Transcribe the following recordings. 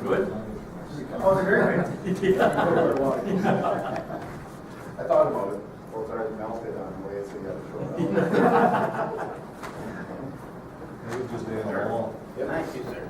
Good? Oh, it's great. I thought about it. Folks already melted on the way, so you gotta show it. Maybe just stay in the hall. Thank you, sir.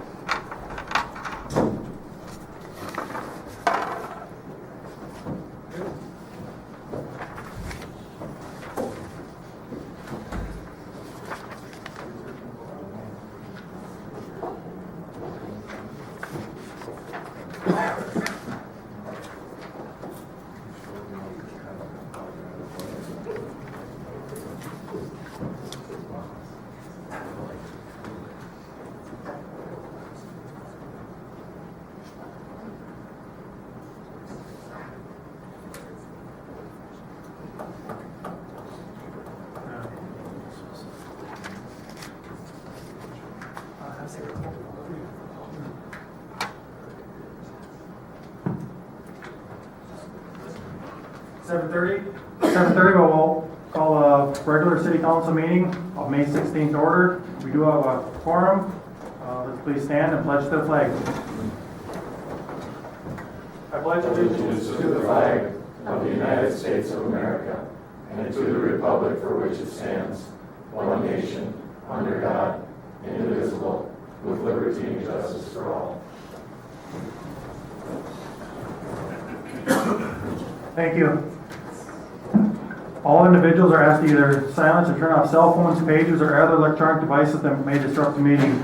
Seven thirty, we'll call a regular city council meeting of May 16th to order. We do have a quorum. Let's please stand and pledge to the flag. I pledge Allegiance to the flag of the United States of America and to the republic for which it stands, one nation, under God, indivisible, with liberty and justice for all. Thank you. All individuals are asked to either silence or turn off cell phones, pages, or other electronic devices that may disrupt the meeting.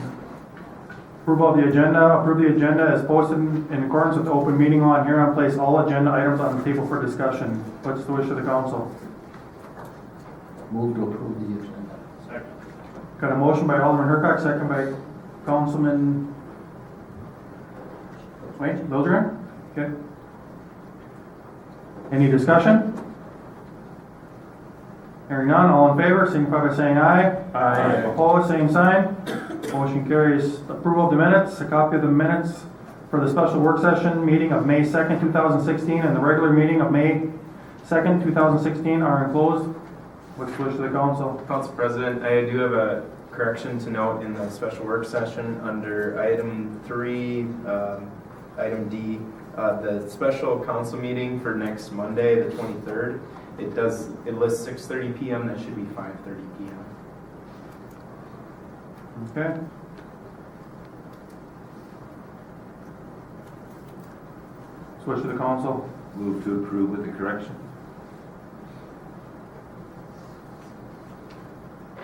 Approval of the agenda. Approve the agenda as posted in accordance with the open meeting law, and hereon place all agenda items on the table for discussion. What's the wish of the council? Move to approve the agenda. Second. Got a motion by Alderman Hurkak, second by Councilman Bilgeran? Okay. Any discussion? Hearing none, all in favor, signify by saying aye. Aye. Opposed, same sign. Motion carries. Approval of the minutes. A copy of the minutes for the special work session meeting of May 2nd, 2016, and the regular meeting of May 2nd, 2016 are enclosed. What's the wish of the council? Council President, I do have a correction to note in the special work session under item 3, item D. The special council meeting for next Monday, the 23rd, it lists 6:30 p.m. That should be 5:30 p.m. Okay. Switch to the council. Move to approve with the correction.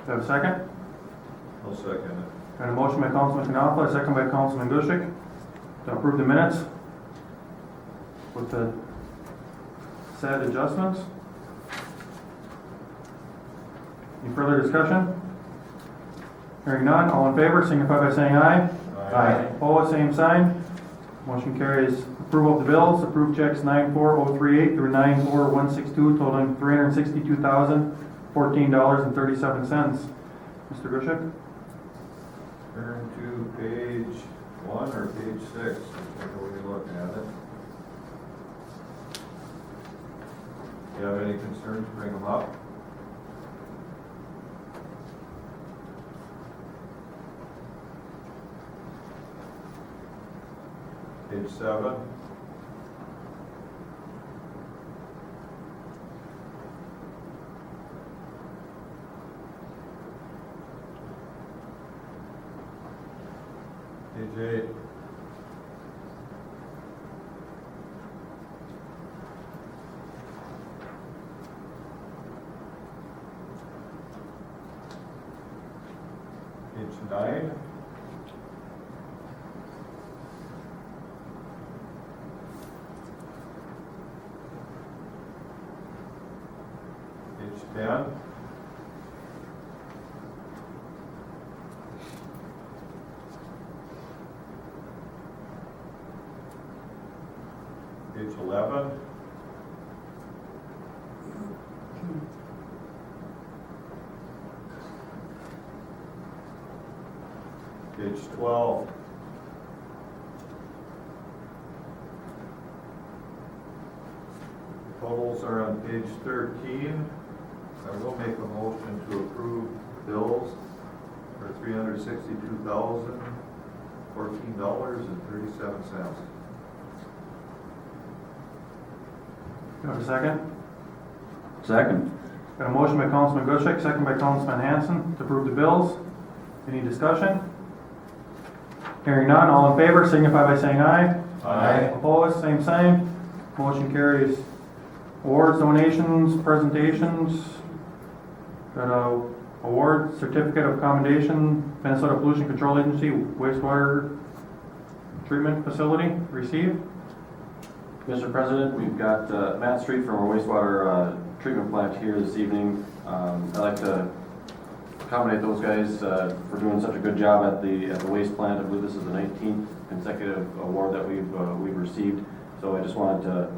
Do I have a second? I'll second it. Got a motion by Councilman Knappel, a second by Councilman Gushik to approve the minutes with the said adjustments. Any further discussion? Hearing none, all in favor, signify by saying aye. Aye. Opposed, same sign. Motion carries. Approval of the bills. Approved checks 94038 through 94162 totaling $362,014.37. Mr. Gushik? Turn to page 1 or page 6, whichever way you're looking at it. If you have any concerns, bring them up. Page 7. Page 8. Page 9. Page 10. Page 11. Page 12. The totals are on page 13. I will make a motion to approve bills for $362,000 $14.37. Do I have a second? Second. Got a motion by Councilman Gushek, second by Councilman Hanson to approve the bills. Any discussion? Hearing none, all in favor signify by saying aye. Aye. Opposed, same sign. Motion carries. Awards, donations, presentations. Got a award, certificate of commendation, Minnesota Pollution Control Agency wastewater treatment facility received. Mr. President, we've got Matt Street from our wastewater treatment plant here this evening. I'd like to accommodate those guys for doing such a good job at the waste plant. I believe this is the 19th consecutive award that we've received. So I just wanted to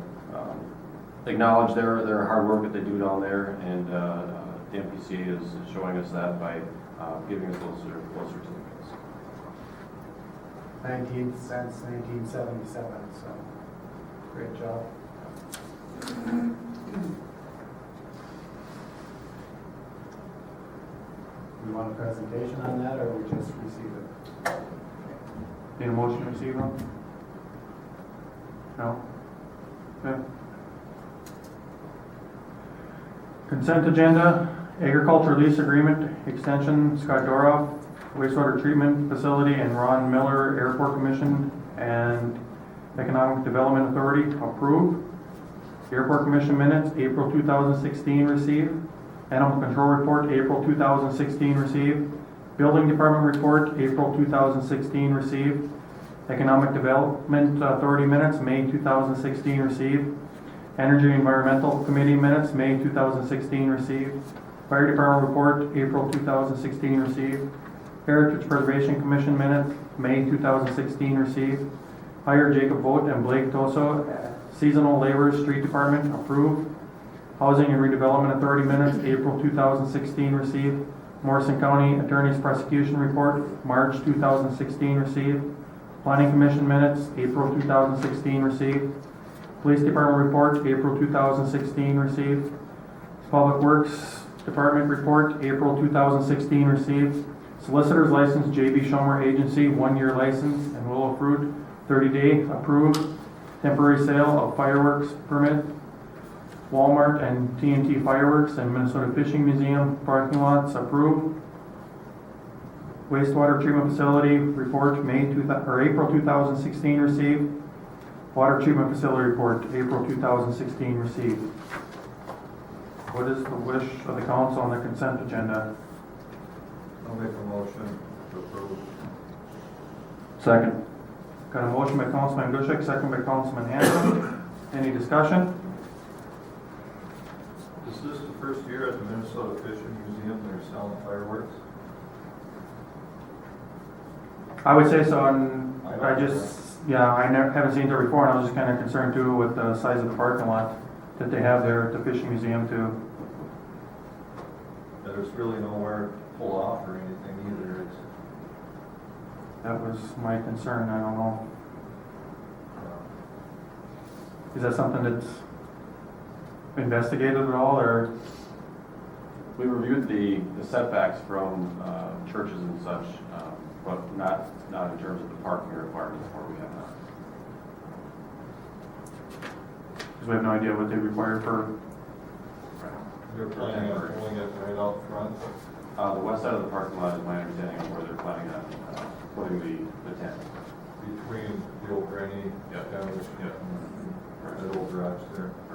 acknowledge their hard work that they do down there, and the MPCA is showing us that by giving us those certificates. 19th since 1977, so great job. We want a presentation on that, or we just receive it? Need a motion to receive them? No? Okay. Consent agenda, agriculture lease agreement extension, Scott Doroff, wastewater treatment facility, and Ron Miller, Airport Commission and Economic Development Authority approved. Airport Commission minutes, April 2016 received. Animal Control Report, April 2016 received. Building Department Report, April 2016 received. Economic Development Authority minutes, May 2016 received. Energy Environmental Committee minutes, May 2016 received. Fire Department Report, April 2016 received. Heritage Preservation Commission minutes, May 2016 received. Hire Jacob Vogt and Blake Toso, Seasonal Labor Street Department approved. Housing and Redevelopment Authority minutes, April 2016 received. Morrison County Attorney's Prosecution Report, March 2016 received. Planning Commission minutes, April 2016 received. Police Department Report, April 2016 received. Public Works Department Report, April 2016 received. Solicitor's License, J.B. Schomer Agency, 1-year license and Willow Fruit, 30-day approved. Temporary sale of fireworks permit. Walmart and TNT Fireworks and Minnesota Fishing Museum parking lots approved. Wastewater treatment facility report, April 2016 received. Water treatment facility report, April 2016 received. What is the wish of the council on the consent agenda? I'll make a motion to approve. Second. Got a motion by Councilman Gushek, second by Councilman Hanson. Any discussion? Is this the first year at the Minnesota Fishing Museum they're selling fireworks? I would say so, and I haven't seen it before, and I was just kind of concerned too with the size of the parking lot that they have there at the fishing museum too. There's really nowhere to pull off or anything either. It's, That was my concern, I don't know. Is that something that's investigated at all, or? We reviewed the setbacks from churches and such, but not in terms of the parking requirements where we have not. Because we have no idea what they require for, they're planning on pulling it right out front. The west side of the parking lot is my understanding of where they're planning on putting the tent. Between the old granny establishment and that old garage there. I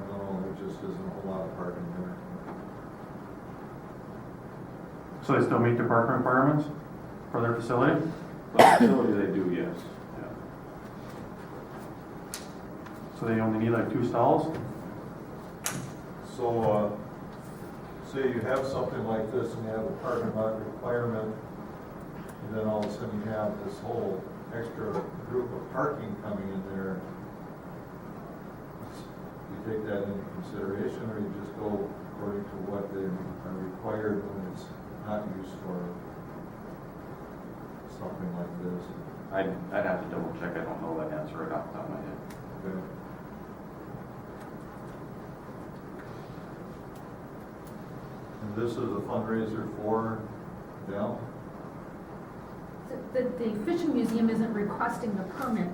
don't know, there just isn't a whole lot of parking there. so they still meet the parking requirements for their facility? But the facility they do, yes. Yeah. So they only need like 2 stalls? So, say you have something like this and you have a parking lot requirement, and then all of a sudden you have this whole extra group of parking coming in there. You take that into consideration, or you just go according to what they are required when it's not used for something like this? I'd have to double check. I don't know that answer right off the top of my head. Okay. And this is a fundraiser for them? the fishing museum isn't requesting the permit,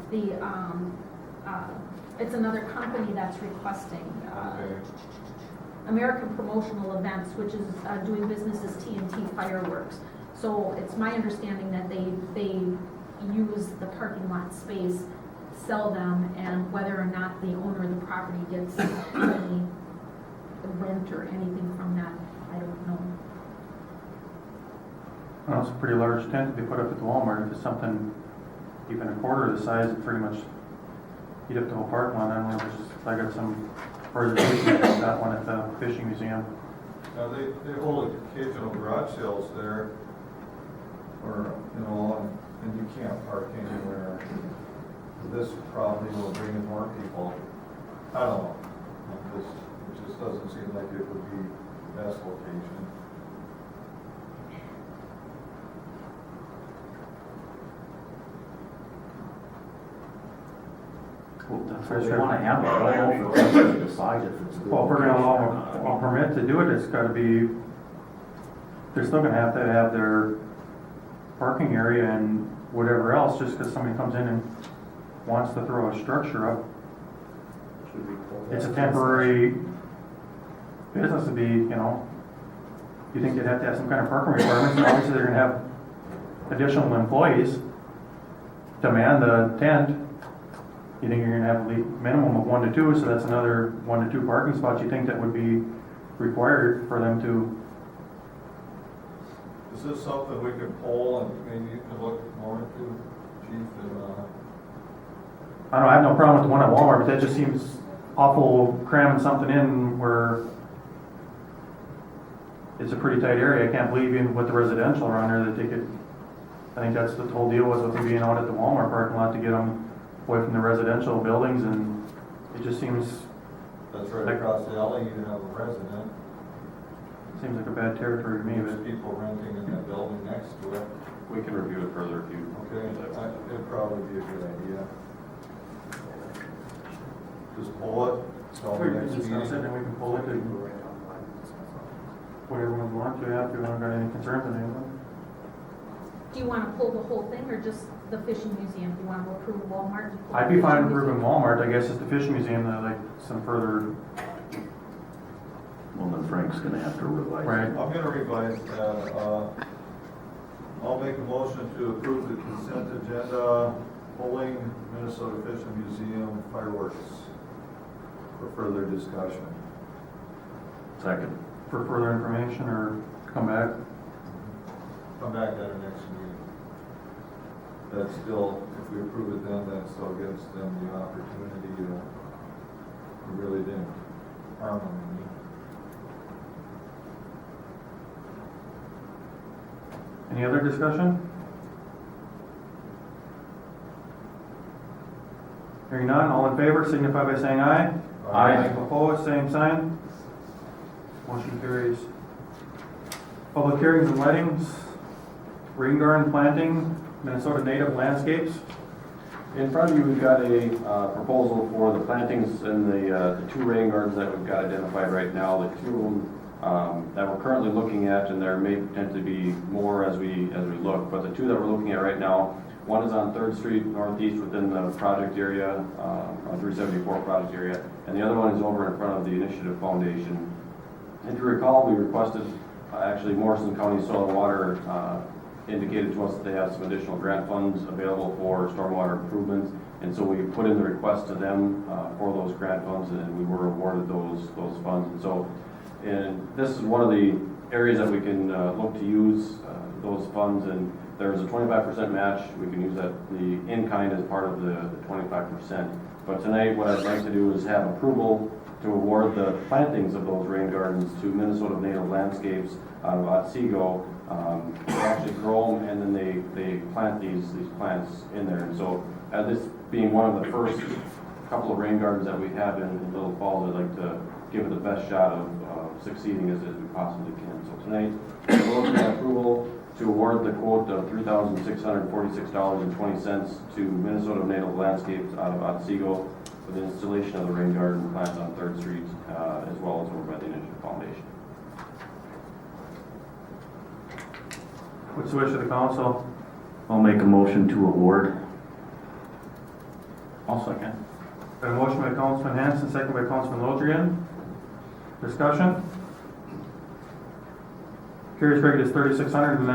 it's another company that's requesting, Okay. American Promotional Events, which is doing business as TNT Fireworks. So it's my understanding that they use the parking lot space, sell them, and whether or not the owner of the property gets any rent or anything from that, I don't know. Well, it's a pretty large tent to be put up at the Walmart. If it's something even a quarter of the size, it pretty much eat up the whole parking lot. I don't know, I got some reservations about that one at the fishing museum. Now, they hold occasional garage sales there, or, you know, and you can't park anywhere. This probably will bring in more people. I don't know. It just doesn't seem like it would be the best location. So they want to have it, I don't know if it's to decide if it's. Well, if we're gonna allow a permit to do it, it's gotta be, they're still gonna have to have their parking area and whatever else, just because somebody comes in and wants to throw a structure up. It's a temporary business to be, you know, you think they'd have to have some kind of parking requirements, and obviously they're gonna have additional employees to man the tent. You think you're gonna have a minimum of 1 to 2, so that's another 1 to 2 parking spots you think that would be required for them to. Is this something we could poll and maybe you can look more into, Chief? I don't know, I have no problem with the one at Walmart, but that just seems awful cramming something in where it's a pretty tight area. I can't believe even with the residential around there that they could, I think that's the whole deal was with them being out at the Walmart parking lot to get them away from the residential buildings, and it just seems That's right across the alley, you have a resident. seems like a bad territory to me, There's but people renting in that building next to it. We can review it further if you. Okay, it'd probably be a good idea. Just pull it, tell we the can next discuss it meeting. and we can pull it and whatever one want to have, if you haven't got any concerns on anything. Do you want to pull the whole thing or just the fishing museum? Do you want to approve Walmart? I'd be fine approving Walmart, I guess it's the fishing museum that I'd like some further, Well, then Frank's gonna have to revise. right? I'm gonna revise that. I'll make a motion to approve the consent agenda, pulling Minnesota Fishing Museum fireworks for further discussion. Second. For further information or come back. Come back at our next meeting. That's still, if we approve it then, that still gives them the opportunity to, we really didn't harm them any. Any other discussion? Hearing none, all in favor signify by saying aye. Aye. Opposed, same sign. Motion carries. Public hearings and weddings, rain garden planting, Minnesota native landscapes. In front of you, we've got a proposal for the plantings in the 2 rain gardens that we've got identified right now. The 2 of them that we're currently looking at, and there may potentially be more as we look, but the 2 that we're looking at right now, one is on 3rd Street Northeast within the project area, on 374 project area, and the other one is over in front of the Initiative Foundation. If you recall, we requested, actually Morrison County Soil and Water indicated to us that they have some additional grant funds available for stormwater improvements, and so we put in the request to them for those grant funds, and we were awarded those funds. And so, and this is one of the areas that we can look to use those funds, and there's a 25% match. We can use that, the in-kind as part of the 25%. But tonight, what I'd like to do is have approval to award the plantings of those rain gardens to Minnesota Native Landscapes out of Otsego. They actually grow them, and then they plant these plants in there. And so, this being one of the first couple of rain gardens that we have in Little Falls, I'd like to give it the best shot of succeeding as we possibly can. So tonight, we're looking at approval to award the quote of $3,646.20 to Minnesota Native Landscapes out of Otsego for the installation of the rain garden plants on 3rd Street, as well as over by the Initiative Foundation. What's the wish of the council? I'll make a motion to award. I'll second. Got a motion by Councilman Hanson, second by Councilman Lotrian. Discussion? Curious rate is $3,600, and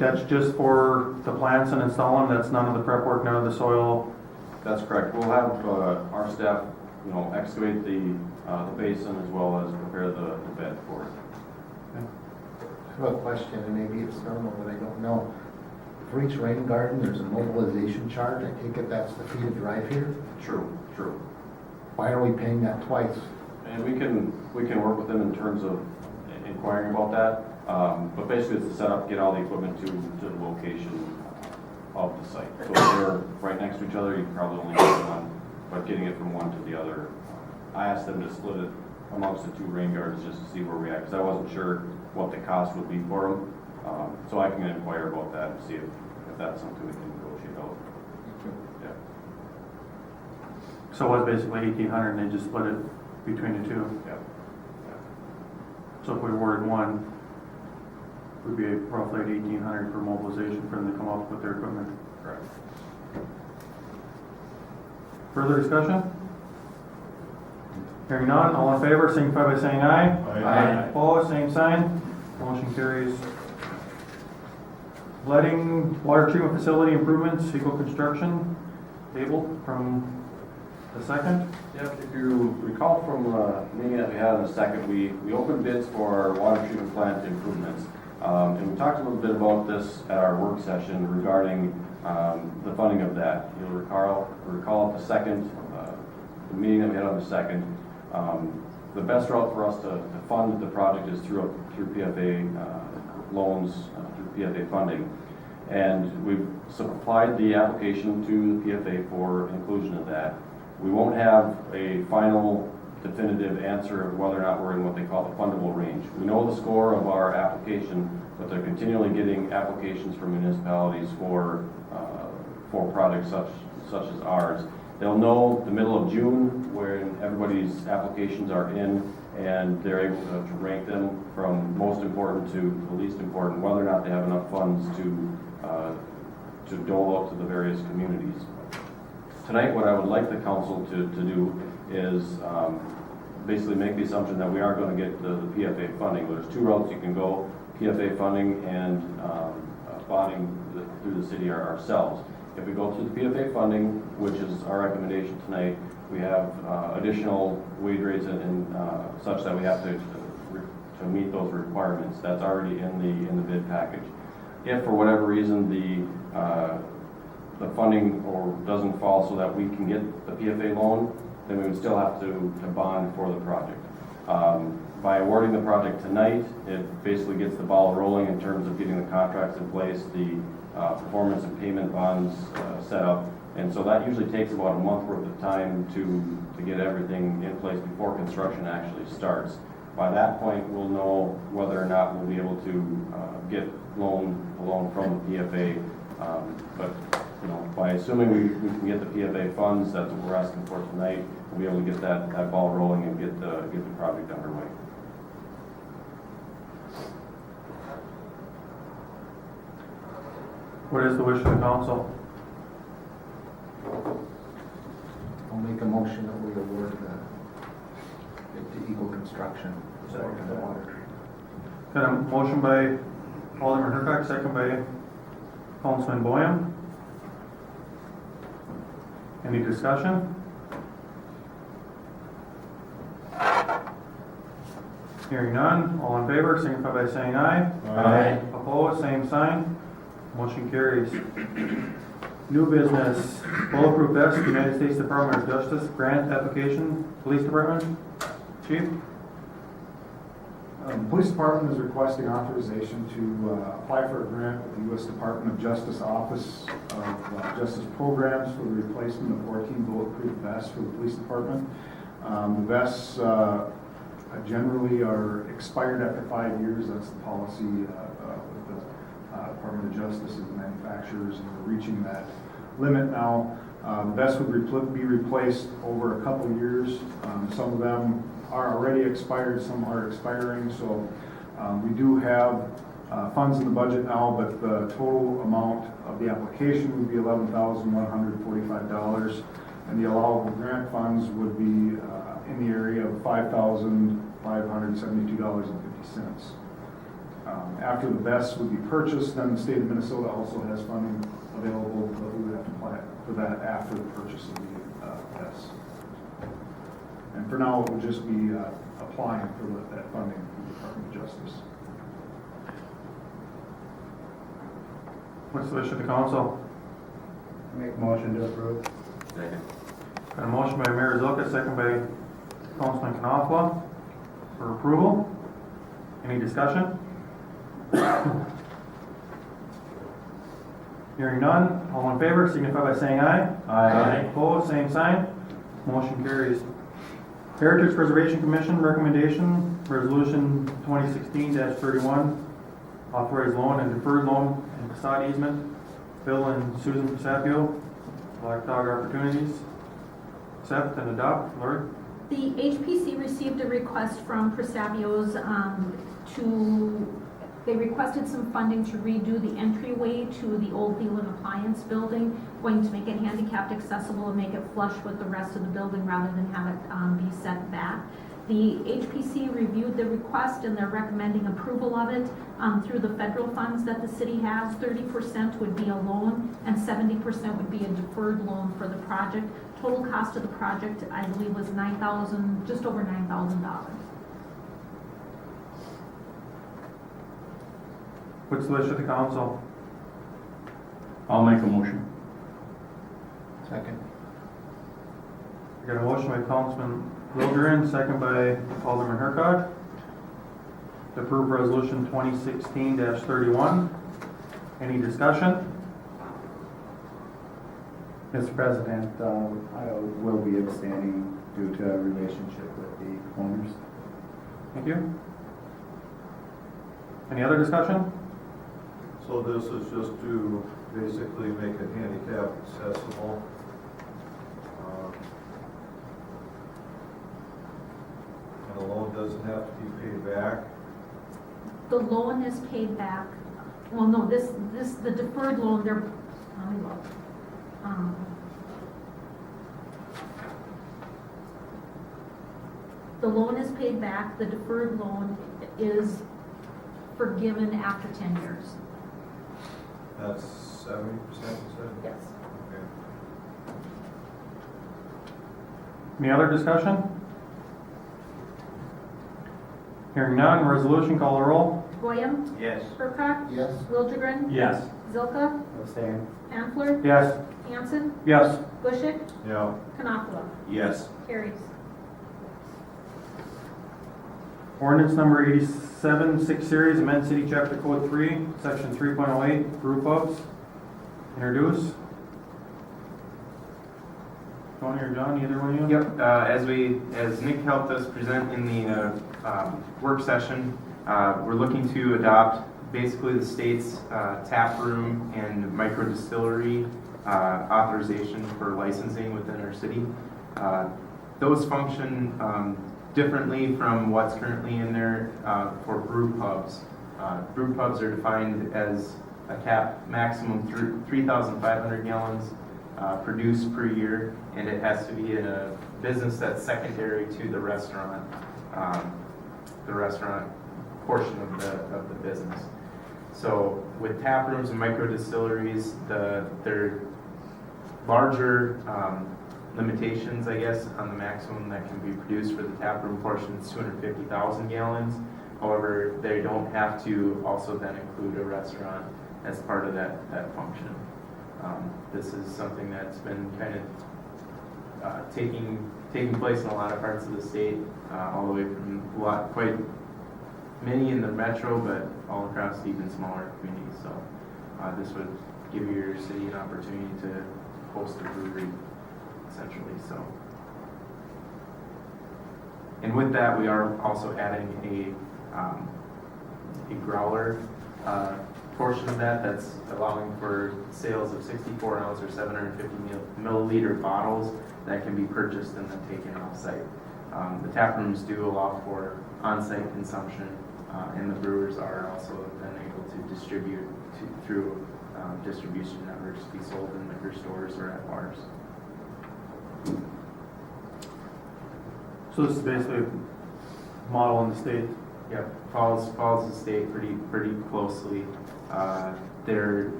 that's just for the plants and installing, that's none of the prep work, none of the soil. That's correct. We'll have our staff, excavate the basin as well as prepare the bed for it. I have a question, and maybe it's normal, but I don't know. For each rain garden, there's a mobilization charge. I take it that's the fee to drive here? True. Why are we paying that twice? And we can work with them in terms of inquiring about that. But basically it's to set up, get all the equipment to the location of the site. So if they're right next to each other, you can probably only get one, but getting it from one to the other. I asked them to split it amongst the two rain gardens just to see where we at, because I wasn't sure what the cost would be for them. So I can inquire about that and see if that's something we can negotiate out. Yeah. So it was basically $1,800, and they just split it between the two. Yeah. So if we awarded one, it would be roughly at $1,800 for mobilization for them to come up with their equipment. Correct. Further discussion? Hearing none, all in favor, signify by saying aye. Aye. Opposed, same sign. Motion carries. Letting water treatment facility improvements, Eagle Construction, tabled from the second. Yep, if you recall from a meeting that we had on the second, we opened bids for our water treatment plant improvements. And we talked a little bit about this at our work session regarding the funding of that. You'll recall at the second, the meeting that we had on the second, the best route for us to fund the project is through PFA loans, through PFA funding. And we've supplied the application to the PFA for inclusion of that. We won't have a final definitive answer of whether or not we're in what they call the fundable range. We know the score of our application, but they're continually getting applications from municipalities for projects such as ours. They'll know the middle of June when everybody's applications are in, and they're able to rank them from most important to the least important, whether or not they have enough funds to dole out to the various communities. Tonight, what I would like the council to do is basically make the assumption that we are going to get the PFA funding. There's two routes you can go, PFA funding and bonding through the city ourselves. If we go through the PFA funding, which is our recommendation tonight, we have additional wage rates and such that we have to meet those requirements. That's already in the bid package. If for whatever reason the funding doesn't fall so that we can get the PFA loan, then we would still have to bond for the project. By awarding the project tonight, it basically gets the ball rolling in terms of getting the contracts in place, the performance and payment bonds set up. And so that usually takes about a month worth of time to get everything in place before construction actually starts. By that point, we'll know whether or not we'll be able to get a loan from the PFA. But by assuming we can get the PFA funds, that's what we're asking for tonight, we'll be able to get that ball rolling and get the project underway. What is the wish of the council? I'll make a motion that we award it to Eagle Construction. For the water treatment. Got a motion by Alderman Hercock, second by Councilman Boyan. Any discussion? Hearing none, all in favor, signify by saying aye. Aye. Opposed, same sign. Motion carries. New business, bulletproof vest, United States Department of Justice, grant application, Police Department. Chief? The Police Department is requesting authorization to apply for a grant with the U.S. Department of Justice Office of Justice Programs for the replacement of 14 bulletproof vests for the Police Department. The vests generally are expired after 5 years. That's the policy with the Department of Justice and the manufacturers, and we're reaching that limit now. The vests would be replaced over a couple years. Some of them are already expired, some are expiring, so we do have funds in the budget now, but the total amount of the application would be $11,145, and the allowable grant funds would be in the area of $5,572.50. After the BES would be purchased, then the state of Minnesota also has funding available, but we would have to apply for that after the purchase of the BES. And for now, it would just be applying for that funding from the Department of Justice. What's the wish of the council? Make motion to approve. Second. Got a motion by Mayor Zilka, second by Councilman Knopfler for approval. Any discussion? Hearing none, all in favor signify by saying aye. Aye. Opposed, same sign. Motion carries. Heritage Preservation Commission recommendation, resolution 2016-31, authorized loan and deferred loan and facade easement. Bill and Susan Pasapio, Black Dog Opportunities. Accept and adopt. Lori? The HPC received a request from Presavios they requested some funding to redo the entryway to the old Leland Appliance building, going to make it handicapped accessible and make it flush with the rest of the building rather than have it be set back. The HPC reviewed the request and they're recommending approval of it through the federal funds that the city has. 30% would be a loan and 70% would be a deferred loan for the project. Total cost of the project, I believe, was just over $9,000. What's the wish of the council? I'll make a motion. Second. I got a motion by Councilman Wilgerin, second by Alderman Hercog, to approve resolution 2016-31. Any discussion? Mr. President, I will be abstaining due to a relationship with the owners. Thank you. Any other discussion? So this is just to basically make it handicap accessible. And the loan doesn't have to be paid back. The loan is paid back. Well, no, the deferred loan, let me look. The loan is paid back. The deferred loan is forgiven after 10 years. That's 70%, you said? Yes. Okay. Any other discussion? Hearing none, resolution, call the roll. Goyam? Yes. Hurkak? Yes. Wildegren? Yes. Zilka? Abstain. Pamphler? Yes. Hanson? Yes. Bushik? Yeah. Knopfler? Yes. Carries. Ordinance number 87, 6 series, amend City Chapter Code 3, Section 3.08, brew pubs. Introduce. Tony or John, either one of you? Yep, as Nick helped us present in the work session, we're looking to adopt basically the state's tap room and micro distillery authorization for licensing within our city. Those function differently from what's currently in there for brew pubs. Brew pubs are defined as a cap maximum 3,500 gallons produced per year, and it has to be in a business that's secondary to the restaurant portion of the business. So with tap rooms and micro distilleries, they're larger limitations, I guess, on the maximum that can be produced for the tap room portion. It's 250,000 gallons. However, they don't have to also then include a restaurant as part of that function. This is something that's been kind of taking place in a lot of parts of the state, all the way from quite many in the metro, but all across even smaller communities. So this would give your city an opportunity to host a brewery, essentially. So, and with that, we are also adding a growler portion of that that's allowing for sales of 64 ounce or 750 milliliter bottles that can be purchased and then taken off-site. The tap rooms do allow for on-site consumption And the brewers are also then able to distribute through distribution networks, be sold in liquor stores or at bars. So this is basically a model in the state. Yep, follows the state pretty closely.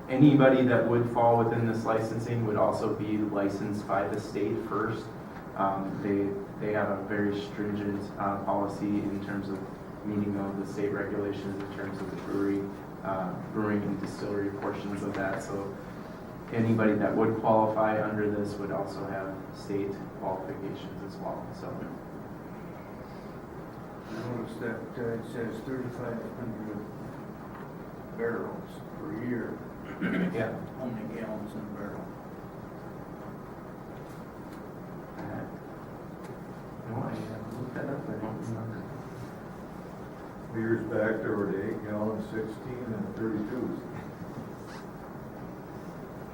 Anybody that would fall within this licensing would also be licensed by the state first. They have a very stringent policy in terms of meeting of the state regulations in terms of the brewing and distillery portions of that. So anybody that would qualify under this would also have state qualifications as well. So. I noticed that it says 3,500 barrels per year. Yeah. How many gallons in a barrel? No, I haven't looked that up. I don't remember. Years back, there were the 8 gallon, 16 and 32s.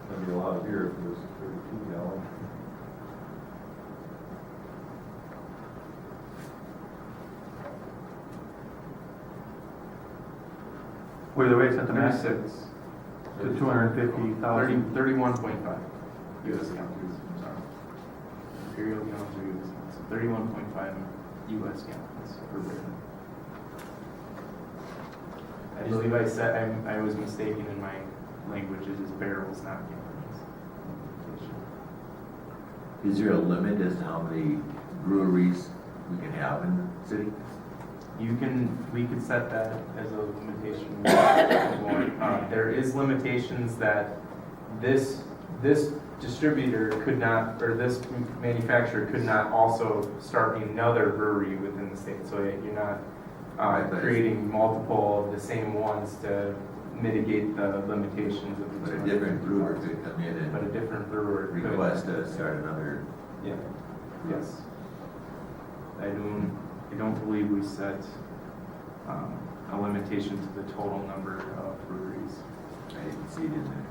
That'd be a lot of beer if it was 32 gallon. Wait, the way it's at the max 36. to 250,000. 31.5 U.S. gallons. Sorry. Imperial gallons or U.S. gallons. So 31.5 U.S. gallons per barrel. I believe I said I was mistaken in my language. It is barrels, not gallons. Is there a limit as to how many breweries we can have in the city? We could set that as a limitation. There is limitations that this distributor could not, or this manufacturer could not also start another brewery within the state. So you're not creating multiple of the same ones to mitigate the limitations of the But a different brewer could come in But a and different brewer could. request to start another. Yeah. Yes. I don't believe we set a limitation to the total number of breweries. I didn't see it in there.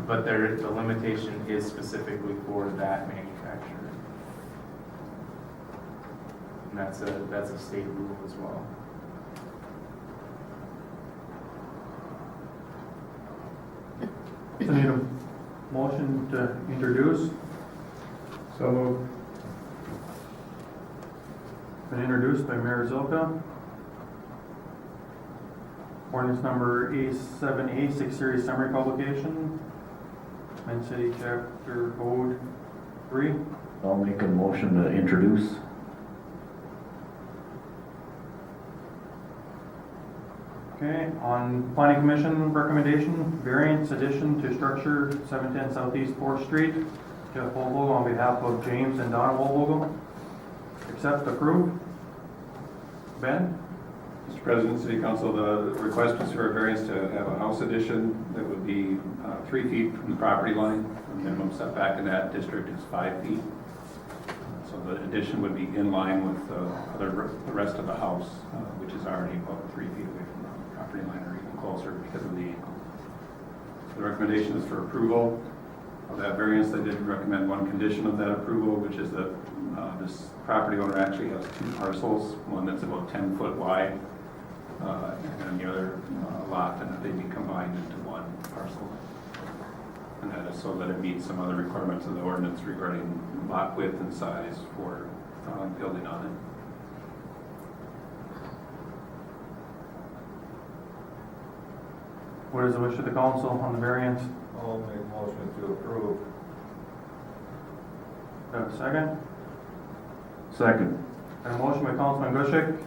But the limitation is specifically for that manufacturer. And that's a state rule as well. So need a motion to introduce. So moved. Been introduced by Mayor Zilka. Ordinance number A7A, 6 series summary publication. Main City Chapter Code 3. I'll make a motion to introduce. Okay, on Planning Commission recommendation, variance addition to structure 710 Southeast 4th Street. Jeff Wolvogel on behalf of James and Donna Wolvogel. Accept, approve. Ben? Mr. President, City Council, the request is for a variance to have a house addition that would be 3 feet from the property line. The minimum setback in that district is 5 feet. So the addition would be in line with the rest of the house, which is already about 3 feet away from the property line or even closer because of the angle. The recommendation is for approval of that variance. They did recommend one condition of that approval, which is that this property owner actually has 2 parcels, one that's about 10 foot wide, and the other lot, and that they be combined into one parcel. And that is so that it meets some other requirements of the ordinance regarding lot width and size for building on it. What is the wish of the council on the variance? I'll make a motion to approve. Do I have a second? Second. Got a motion by Councilman Gushik,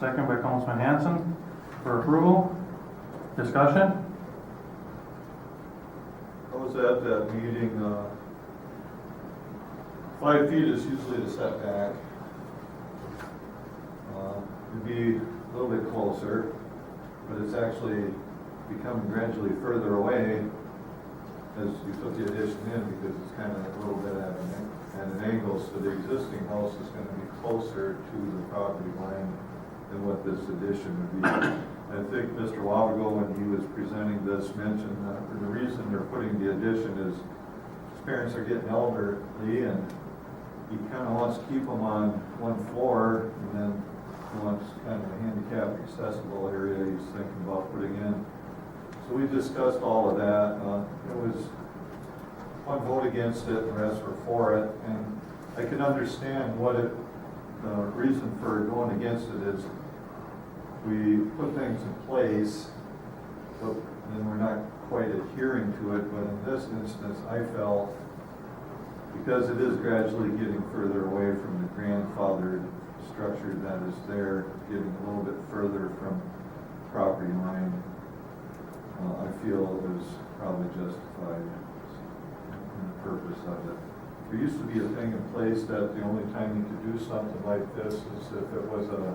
second by Councilman Hanson for approval. Discussion? I was at that meeting, 5 feet is usually the setback. It'd be a little bit closer, but it's actually becoming gradually further away as you put the addition in, because it's kind of a little bit at an angle, so the existing house is going to be closer to the property line than what this addition would be. I think Mr. Wabigo, when he was presenting this, mentioned that the reason they're putting the addition is his parents are getting elderly, and he kind of wants to keep them on one floor, and then wants kind of a handicap accessible area he's thinking about putting in. So we discussed all of that. It was one vote against it, the rest were for it, and I can understand the reason for going against it is we put things in place, but then we're not quite adhering to it. But in this instance, I felt, because it is gradually getting further away from the grandfathered structure that is there, getting a little bit further from property line, I feel it was probably justified in the purpose of it. There used to be a thing in place that the only time you could do something like this is if it was a,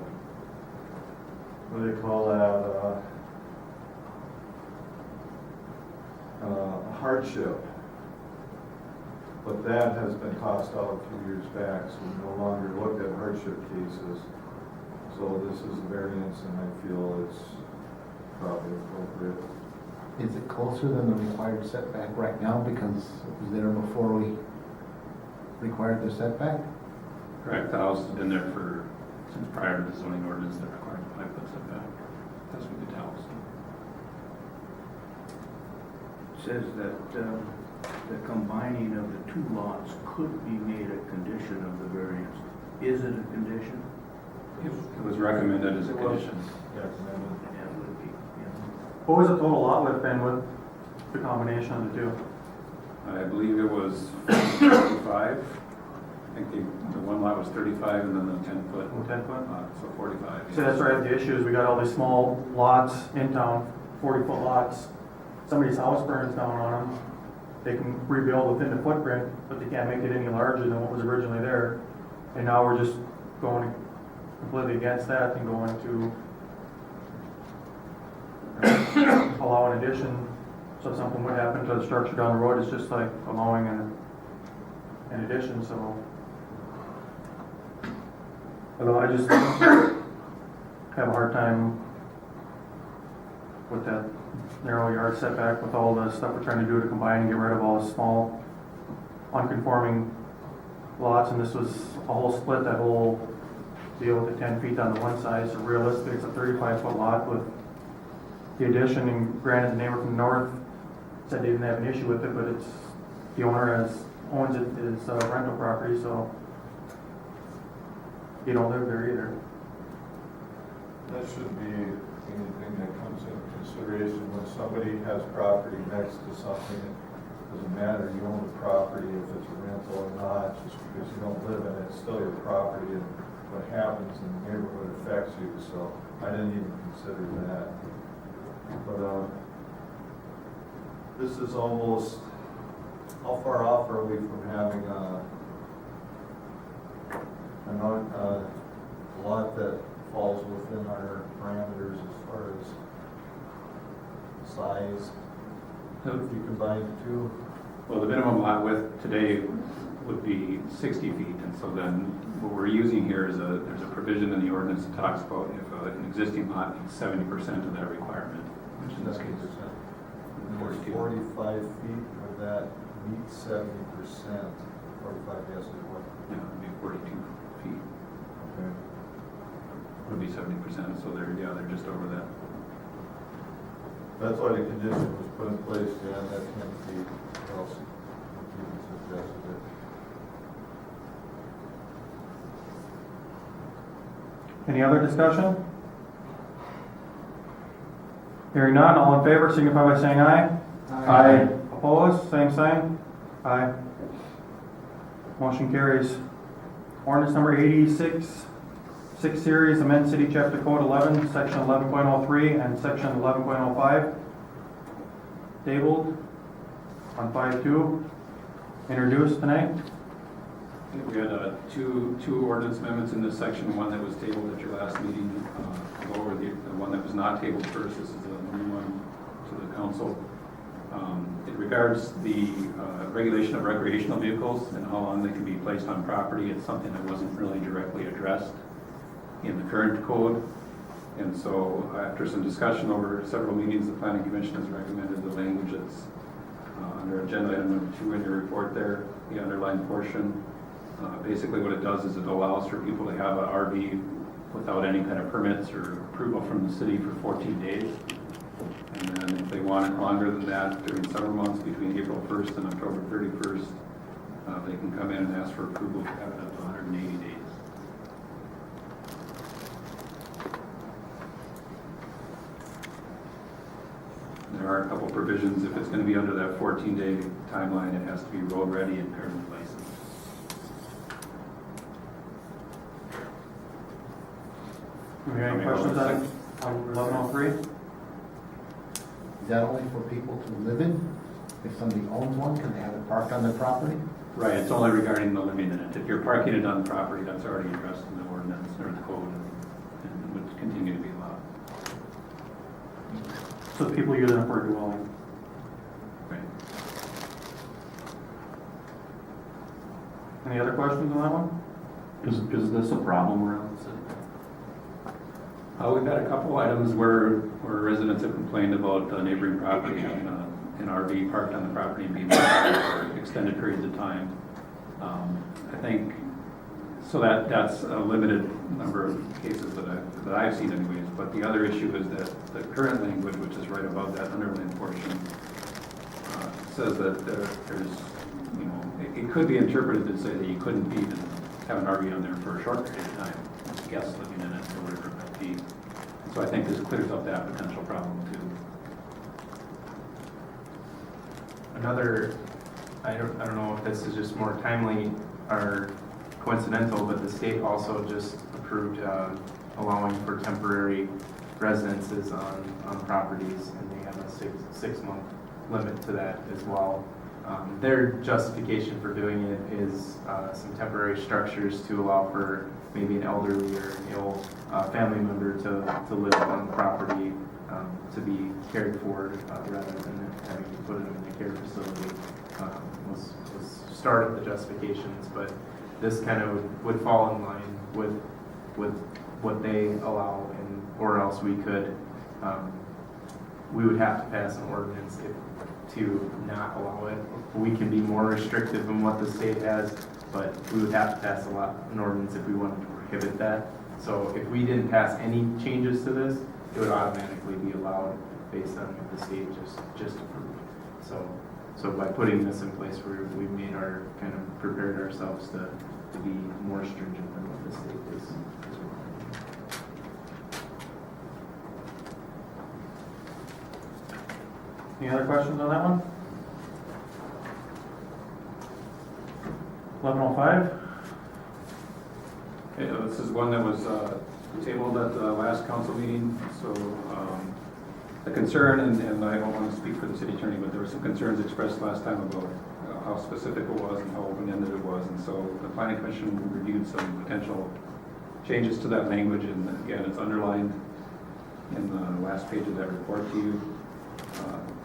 what do they call that, hardship. But that has been tossed out a few years back, so we no longer look at hardship cases. So this is a variance, and I feel it's probably appropriate. Is it closer than the required setback right now because it was there before we required the setback? Correct, the house has been there since prior to the zoning ordinance that required the 5 foot setback. That's what we could tell. Says that the combining of the two lots could be made a condition of the variance. Is it a condition? It was recommended as a condition. Yeah, it would be, yeah. What was the total lot width been with the combination of the two? I believe it was 35. I think the one lot was 35 and then the 10 foot. 10 foot? So 45. See, that's right, the issue is we got all these small lots in town, 40-foot lots. Somebody's house burns down on them, they can rebuild within the footprint, but they can't make it any larger than what was originally there. And now we're just going completely against that and going to allow an addition. So if something would happen to the structure down the road, it's just like allowing an addition, so. Although I just have a hard time with that narrow yard setback with all the stuff we're trying to do to combine and get rid of all the small unconforming lots. And this was a whole split, that whole deal with the 10 feet on the one side. So realistically, it's a 35-foot lot with the addition. And granted, the neighbor from the north said they didn't have an issue with it, but it's the owner owns it as rental property, so you don't live there either. That shouldn't be anything that comes into consideration when somebody has property next to something. It doesn't matter, you own the property if it's a rental or not, just because you don't live in it, it's still your property, and what happens in the neighborhood affects you, so I didn't even consider that. But this is almost, how far off are we from having a lot that falls within our parameters as far as size, if you combine the two? Well, the minimum lot width today would be 60 feet, and so then what we're using here is there's a provision in the ordinance that talks about if an existing lot meets 70% of that requirement, which in this case is 42. 45 feet, would that meet 70%? 45, yes, it would. Yeah, it'd be 42 feet. Okay. Would be 70%, so they're just over that. That's why the condition was put in place, Dan, that 10 feet, or else even suggested it. Any other discussion? Hearing none, all in favor signify by saying aye. Aye. Opposed, same sign. Aye. Motion carries. Ordinance number 86, 6 series, amend City Chapter Code 11, Section 11.03 and Section 11.05. Tabled on 5-2. Introduced tonight. We had two ordinance amendments in this section, one that was tabled at your last meeting. I'll go over the one that was not tabled first. This is a new one to the council. It regards the regulation of recreational vehicles and how long they can be placed on property. It's something that wasn't really directly addressed in the current code. And so after some discussion over several meetings, the Planning Commission has recommended the language that's under agenda item number 2 in your report there, the underlined portion. Basically what it does is it allows for people to have an RV without any kind of permits or approval from the city for 14 days. And then if they want it longer than that during summer months between April 1st and October 31st, they can come in and ask for approval to have it up to 180 days. There are a couple provisions. If it's going to be under that 14-day timeline, it has to be road ready and permanent licensed. Do we have any questions on 1103? Is that only for people to live in? If somebody owns one, can they have it parked on their property? Right, it's only regarding the living in it. If you're parking it on the property, that's already addressed in the ordinance or the code and would continue to be allowed. So people using it for a dwelling. Right. Any other questions on that one? Is this a problem around the city? We've had a couple items where residents have complained about neighboring property having an RV parked on the property and being parked for extended periods of time. I think, so that's a limited number of cases that I've seen anyways, but the other issue is that the current language, which is right above that underlined portion, says that there's, you know, it could be interpreted to say that you couldn't even have an RV on there for a short period of time, guests living in it or whatever it might be. So I think this clears up that potential problem too. Another, I don't know if this is just more timely or coincidental, but the state also just approved allowing for temporary residences on properties, and they have a six-month limit to that as well. Their justification for doing it is some temporary structures to allow for maybe an elderly or an ill family member to live on the property, to be cared for rather than having to put them in a care facility. Was start of the justifications, but this kind of would fall in line with what they allow, or else we would have to pass an ordinance to not allow it. We can be more restrictive than what the state has, but we would have to pass an ordinance if we wanted to prohibit that. So if we didn't pass any changes to this, it would automatically be allowed based on what the state just approved. So by putting this in place, we've made our kind of prepared ourselves to be more stringent than what the state is. Any other questions on that one? 1105? Okay, this is one that was tabled at the last council meeting, so the concern, and I don't want to speak for the city attorney, but there were some concerns expressed last time about how specific it was and how open-ended it was, and so the planning commission reviewed some potential changes to that language, and again, it's underlined in the last page of that report to you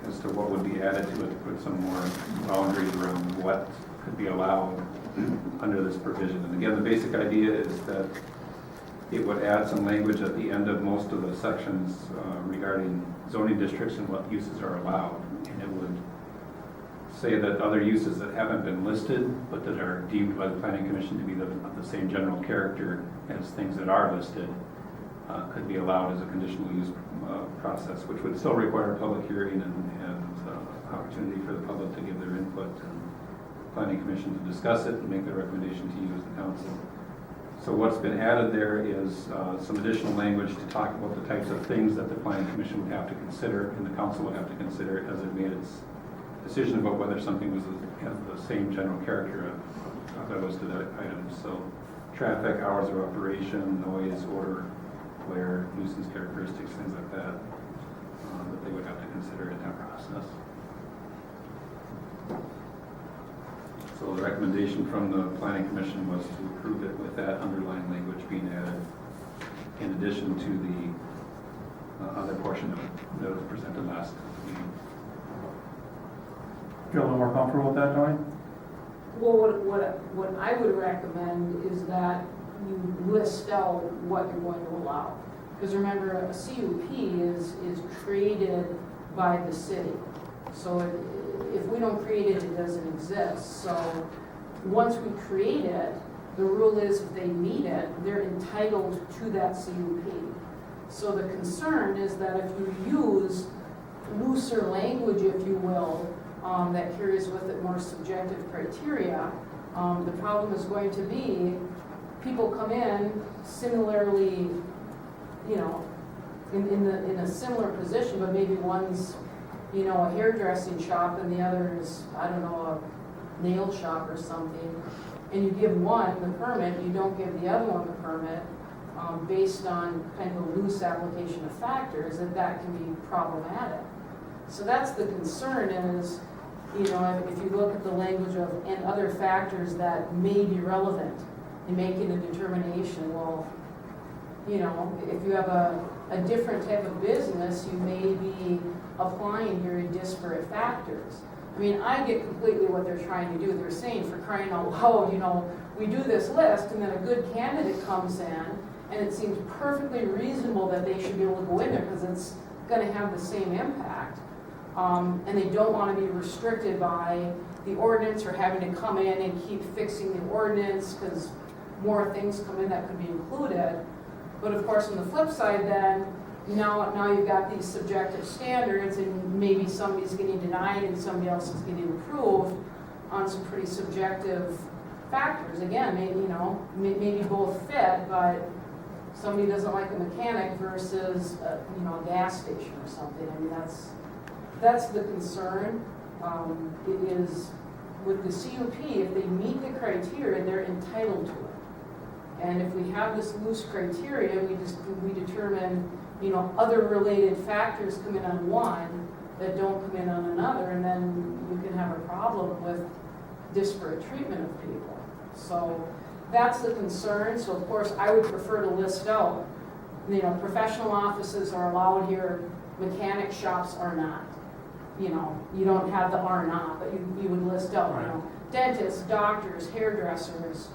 as to what would be added to it to put some more boundaries around what could be allowed under this provision. And again, the basic idea is that it would add some language at the end of most of the sections regarding zoning districts and what uses are allowed. And it would say that other uses that haven't been listed, but that are deemed by the planning commission to be of the same general character as things that are listed, could be allowed as a conditional use process, which would still require a public hearing and opportunity for the public to give their input, and planning commission to discuss it and make their recommendation to you as the council. So what's been added there is some additional language to talk about the types of things that the planning commission would have to consider and the council would have to consider as it made its decision about whether something was has the same general character of those items. So traffic, hours of operation, noise, odor, glare, nuisance characteristics, things like that, that they would have to consider in that process. So the recommendation from the planning commission was to approve it with that underlying language being added in addition to the other portion of it that was presented last meeting. Feel a little more comfortable with that, Toni? Well, what I would recommend is that you list out what you're going to allow. Because remember, a CUP is created by the city. So if we don't create it, it doesn't exist. So once we create it, The rule is if they meet it, they're entitled to that CUP. So the concern is that if you use looser language, if you will, that carries with it more subjective criteria, the problem is going to be people come in similarly, you know, in a similar position, but maybe one's, you know, a hairdressing shop and the other is, I don't know, a nail shop or something. And you give one the permit, you don't give the other one the permit, based on kind of a loose application of factors, that can be problematic. So that's the concern is, you know, if you look at the language of and other factors that may be relevant in making a determination, well, you know, if you have a different type of business, you may be applying your disparate factors. I mean, I get completely what they're trying to do. They're saying, for crying out loud, you know, we do this list and then a good candidate comes in and it seems perfectly reasonable that they should be able to go in there because it's going to have the same impact. And they don't want to be restricted by the ordinance or having to come in and keep fixing the ordinance because more things come in that could be included. But of course, on the flip side then, now you've got these subjective standards and maybe somebody's getting denied and somebody else is getting approved on some pretty subjective factors. Again, maybe, you know, maybe both fit, but somebody doesn't like a mechanic versus, you know, a gas station or something. I mean, that's the concern. It is with the CUP, if they meet the criteria, they're entitled to it. And if we have this loose criteria, we determine, you know, other related factors come in on one that don't come in on another, and then you can have a problem with disparate treatment of people. So that's the concern. So of course, I would prefer to list out, you know, professional offices are allowed here, mechanic shops are not. You know, you don't have the are not, but you would list out, you know, dentists, doctors, hairdressers,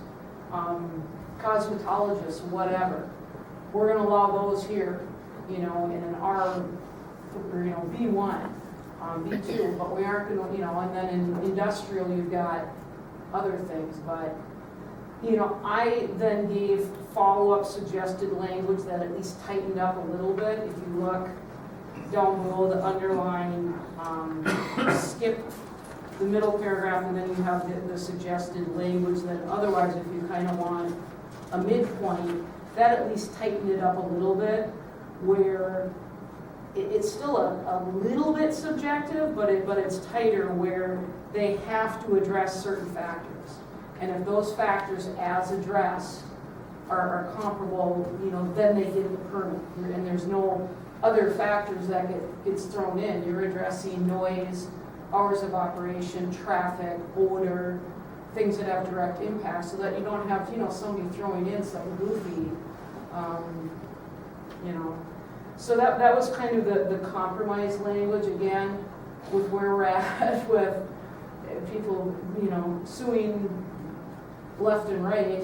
cosmetologists, whatever. We're going to allow those here, you know, in an R, or, you know, B1, B2, but we aren't going to, you know, and then in industrial you've got other things. But, you know, I then gave follow-up suggested language that at least tightened up a little bit. If you look down below the underline, skip the middle paragraph, and then you have the suggested language that otherwise, if you kind of want a midpoint, that at least tightened it up a little bit, where it's still a little bit subjective, but it's tighter where they have to address certain factors. And if those factors as addressed are comparable, you know, then they get the permit. And there's no other factors that gets thrown in. You're addressing noise, hours of operation, traffic, odor, things that have direct impact, so that you don't have, you know, somebody throwing in some goofy, you know. So that was kind of the compromise language, again, with where we're at with people, you know, suing left and right.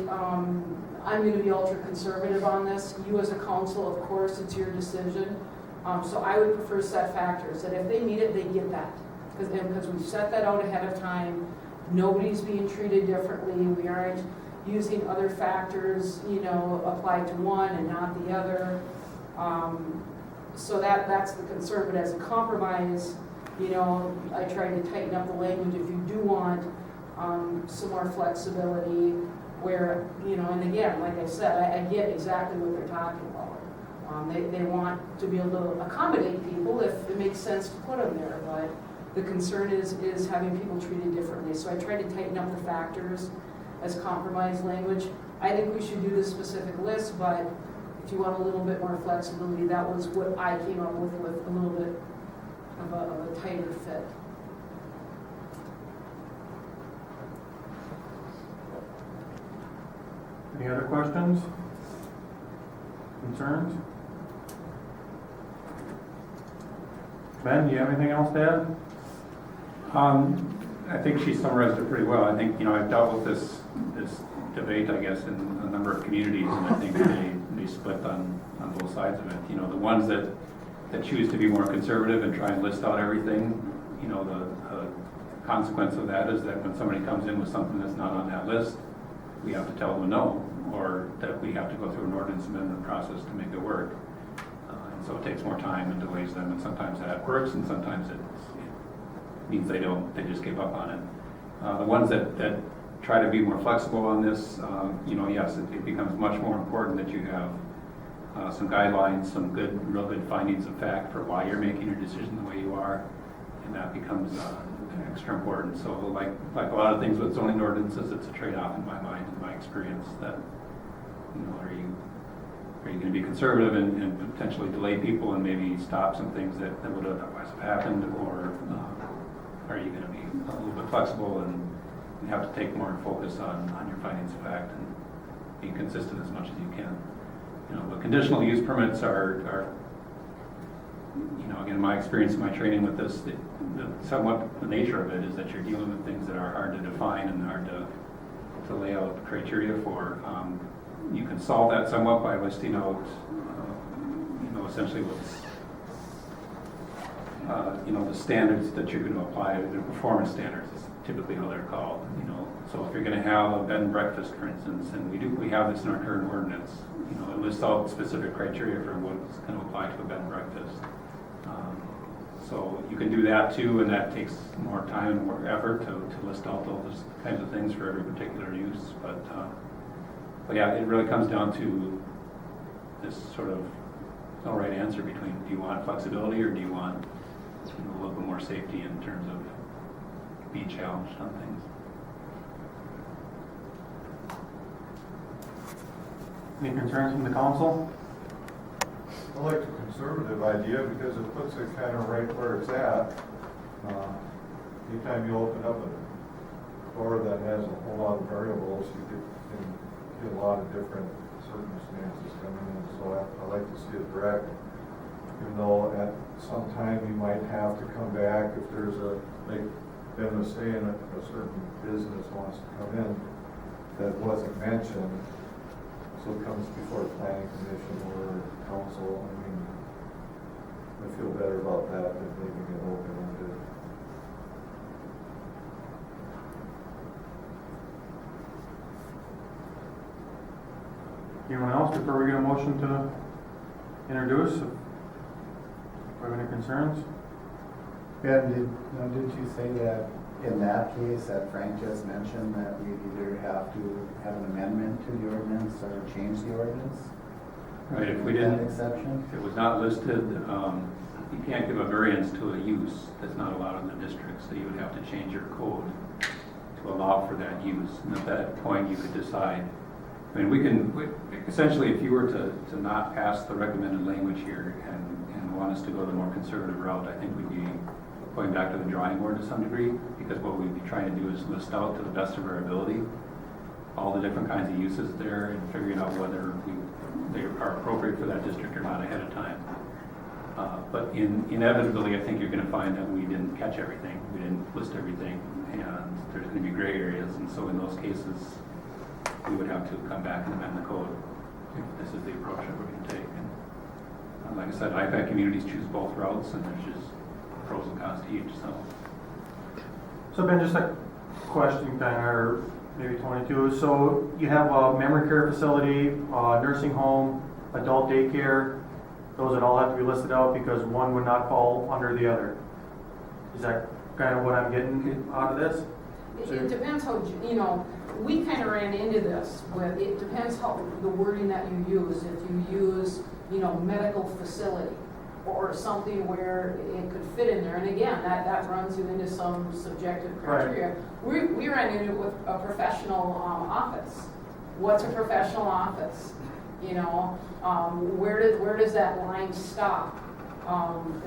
I'm going to be ultra conservative on this. You as a council, of course, it's your decision. So I would prefer set factors, that if they meet it, they get that. Because we've set that out ahead of time. Nobody's being treated differently. We aren't using other factors, you know, applied to one and not the other. So that's the concern. But as a compromise, you know, I try to tighten up the language if you do want some more flexibility where, you know, and again, like I said, I get exactly what they're talking about. They want to be able to accommodate people if it makes sense to put them there, but the concern is having people treated differently. So I try to tighten up the factors as compromise language. I think we should do the specific list, but if you want a little bit more flexibility, that was what I came up with a little bit of a tighter fit. Any other questions? Concerns? Ben, do you have anything else to add? I think she summarized it pretty well. I think, you know, I've dealt with this debate, I guess, in a number of communities, and I think they split on both sides of it. You know, the ones that choose to be more conservative and try and list out everything, you know, the consequence of that is that when somebody comes in with something that's not on that list, we have to tell them no, or that we have to go through an ordinance amendment process to make it work. And so it takes more time and delays them, and sometimes that works, and sometimes it means they just give up on it. The ones that try to be more flexible on this, yes, it becomes much more important that you have some guidelines, some real good findings of fact for why you're making your decision the way you are, and that becomes extra important. So like a lot of things with zoning ordinances, it's a trade-off in my mind, in my experience, that, are you going to be conservative and potentially delay people and maybe stop some things that would otherwise have happened, or are you going to be a little bit flexible and have to take more focus on your findings of fact and be consistent as much as you can. But conditional use permits are again, my experience, my training with this, somewhat the nature of it is that you're dealing with things that are hard to define and hard to lay out criteria for. You can solve that somewhat by listing out, essentially what's, the standards that you're going to apply, the performance standards is typically how they're called. So if you're going to have a bed and breakfast, for instance, and we have this in our current ordinance, it lists out specific criteria for what's going to apply to a bed and breakfast. So you can do that too, and that takes more time and more effort to list out those kinds of things for every particular use. But yeah, it really comes down to this sort of no right answer between, do you want flexibility or do you want a little bit more safety in terms of being challenged on things. Any concerns from the council? I like the conservative idea because it puts it kind of right where it's at. Anytime you open up a door that has a whole lot of variables, you can get a lot of different circumstances coming in. So I like to see it direct. Even though at some time you might have to come back if there's like Ben was saying, a certain business wants to come in that wasn't mentioned. So it comes before the planning commission or council. I feel better about that than leaving it open-ended. Anyone else before we get a motion to introduce? Do you have any concerns? Ben, did you say that in that case that Frank just mentioned that we either have to have an amendment to the ordinance or change the ordinance? Right, if we That didn't, exception? if it was not listed, you can't give a variance to a use that's not allowed in the district, so you would have to change your code to allow for that use. And at that point, you could decide, essentially, if you were to not pass the recommended language here and want us to go the more conservative route, I think we'd be going back to the drawing board to some degree, because what we'd be trying to do is list out to the best of our ability all the different kinds of uses there and figuring out whether they are appropriate for that district or not ahead of time. But inevitably, I think you're going to find that we didn't catch everything, we didn't list everything, and there's going to be gray areas, and so in those cases, we would have to come back and amend the code if this is the approach that we're going to take. And like I said, IPAC communities choose both routes, and there's just pros and cons to each. So Ben, just a question kind of, or maybe 22. So you have a memory care facility, nursing home, adult daycare. Those would all have to be listed out because one would not fall under the other. Is that kind of what I'm getting out of this? It depends how, we kind of ran into this with, it depends how the wording that you use. If you use, medical facility or something where it could fit in there. And again, that runs you into some subjective criteria. Right. We ran into it with a professional office. What's a professional office? Where does that line stop?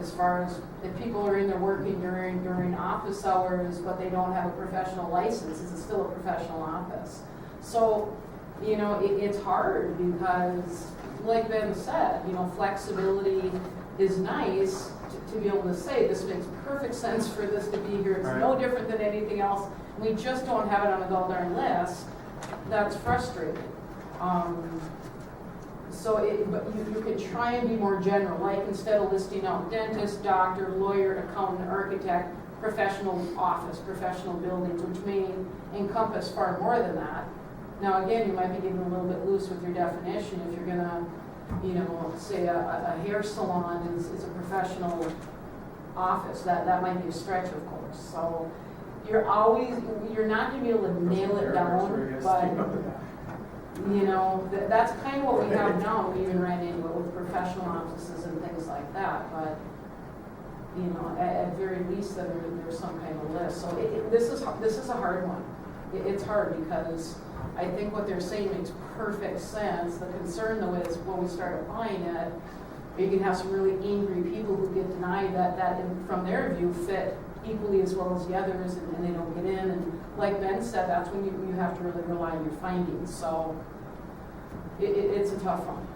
As far as if people are in there working during office hours, but they don't have a professional license, is it still a professional office? So, it's hard because, like Ben said, flexibility is nice to be able to say this makes perfect sense for this to be here. It's right. No different than anything else. We just don't have it on the goddamn list. That's frustrating. But you can try and be more general, like instead of listing out dentist, doctor, lawyer, accountant, architect, professional office, professional buildings, which may encompass far more than that. Now, again, you might be getting a little bit loose with your definition if you're gonna, you know, say a hair salon is a professional office, that might be a stretch, of course. So you're not gonna be able to nail it down, but, you know, that's kind of what we have now. We even ran into it with professional offices and things like that, but, you know, at very least, there's some kind of list. So this is a hard one. It's hard because I think what they're saying makes perfect sense. The concern, though, is when we start applying it, you can have some really angry people who get denied that from their view, fit equally as well as the others, and they don't get in. And like Ben said, that's when you have to really rely on your findings. So it's a tough one.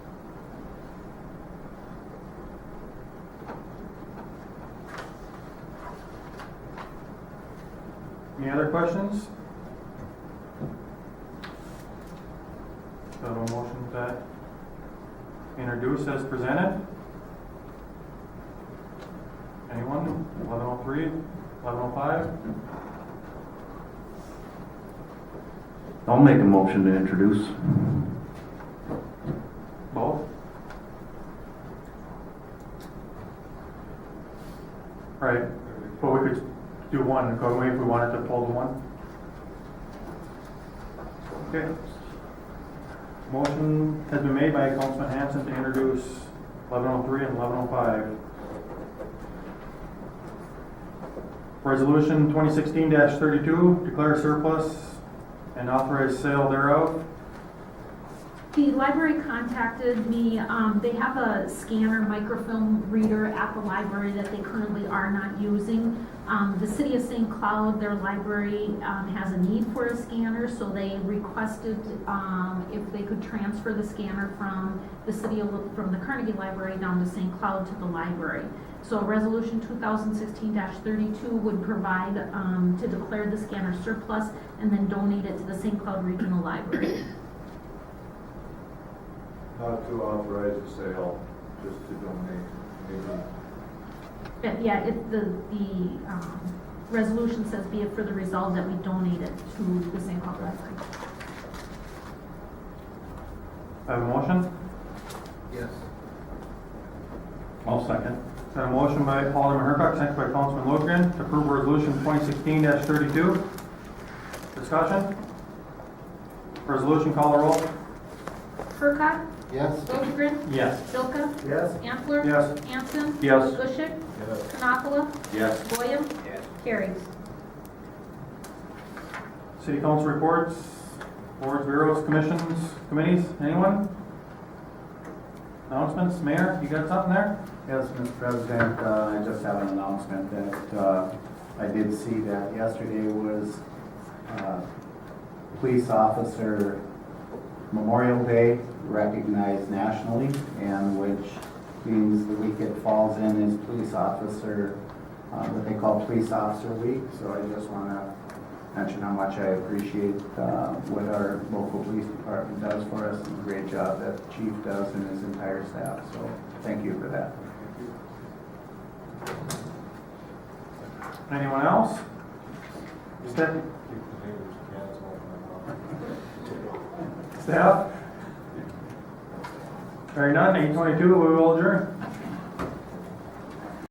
Any other questions? So a motion that introduce as presented. Anyone? 1103, 1105? I'll make a motion to introduce. Both? Right, but we could do one, go away if we wanted to pull the one. Okay. Motion has been made by Councilman Hanson to introduce 1103 and 1105. Resolution 2016-32, declare surplus and authorize sale thereof. The library contacted me. They have a scanner microfilm reader at the library that they currently are not using. The city of St. Cloud, their library has a need for a scanner, so they requested if they could transfer the scanner from the Carnegie Library down to St. Cloud to the library. So resolution 2016-32 would provide to declare the scanner surplus and then donate it to the St. Cloud Regional Library. Not to authorize a sale, just to donate, maybe. Yeah, the resolution says be it further resolved that we donate it to the St. Cloud Library. I have a motion. Yes. I'll second. Got a motion by Alderman Hercock, second by Councilman Lundgren to approve resolution 2016-32. Discussion? Resolution, call the roll. Hercock? Yes. Lundgren? Yes. Silka? Yes. Antler? Yes. Hanson? Yes. Bushik? Yes. Knappala? Yes. William? Yes. Carries. City council reports, boards, bureaus, commissions, committees, anyone? Announcements, Mayor, you got something there? Yes, Mr. President, I just have an announcement that I did see that yesterday was Police Officer Memorial Day, recognized nationally, and which means the week it falls in is Police Officer, what they call Police Officer Week. So I just want to mention how much I appreciate what our local police department does for us, and the great job that the chief does and his entire staff. So thank you for that. Anyone else? Staff? Keep the neighbors' cats off my lawn. Staff? Hearing none, 8:22, we will adjourn.